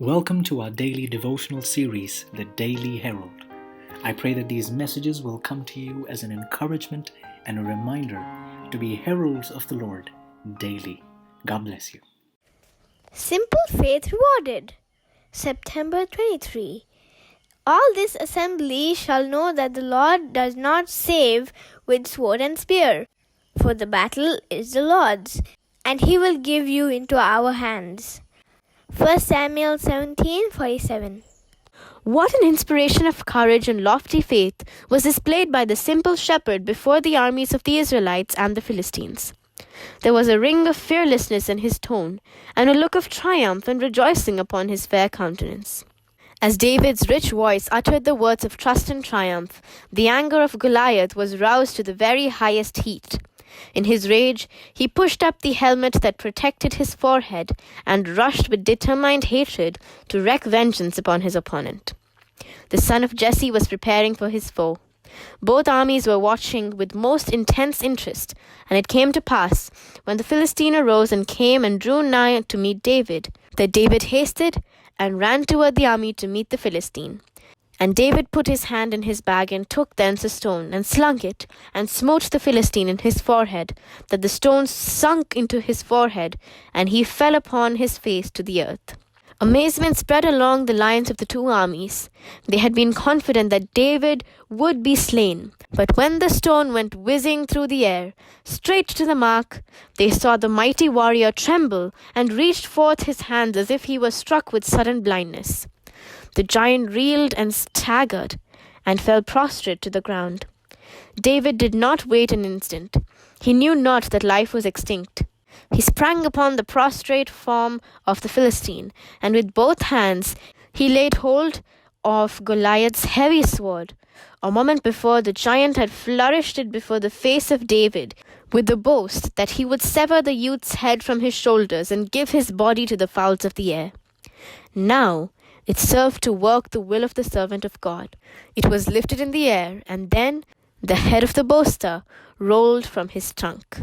Welcome to our daily devotional series, The Daily Herald. I pray that these messages will come to you as an encouragement and a reminder to be heralds of the Lord daily. God bless you. Simple Faith Rewarded. September 23. All this assembly shall know that the Lord does not save with sword and spear, for the battle is the Lord's, and he will give you into our hands. 1 Samuel 17:47. What an inspiration of courage and lofty faith was displayed by the simple shepherd before the armies of the Israelites and the Philistines. There was a ring of fearlessness in his tone, and a look of triumph and rejoicing upon his fair countenance. As David's rich voice uttered the words of trust and triumph, the anger of Goliath was roused to the very highest heat. In his rage, he pushed up the helmet that protected his forehead and rushed with determined hatred to wreak vengeance upon his opponent. The son of Jesse was preparing for his foe. Both armies were watching with most intense interest, and it came to pass, when the Philistine arose and came and drew nigh to meet David, that David hasted and ran toward the army to meet the Philistine. And David put his hand in his bag and took thence a stone, and slung it, and smote the Philistine in his forehead, that the stone sunk into his forehead, and he fell upon his face to the earth. Amazement spread along the lines of the two armies. They had been confident that David would be slain, but when the stone went whizzing through the air, straight to the mark, they saw the mighty warrior tremble and reached forth his hands as if he were struck with sudden blindness. The giant reeled and staggered and fell prostrate to the ground. David did not wait an instant. He knew not that life was extinct. He sprang upon the prostrate form of the Philistine, and with both hands he laid hold of Goliath's heavy sword. A moment before, the giant had flourished it before the face of David, with the boast that he would sever the youth's head from his shoulders and give his body to the fowls of the air. Now it served to work the will of the servant of God. It was lifted in the air, and then the head of the boaster rolled from his trunk.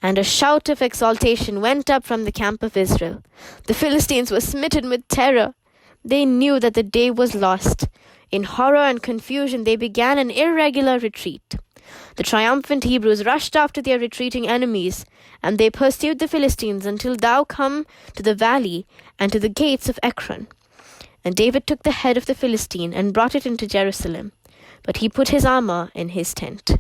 And a shout of exultation went up from the camp of Israel. The Philistines were smitten with terror. They knew that the day was lost. In horror and confusion, they began an irregular retreat. The triumphant Hebrews rushed after their retreating enemies, and they pursued the Philistines until thou come to the valley and to the gates of Ekron. And David took the head of the Philistine and brought it into Jerusalem, but he put his armor in his tent.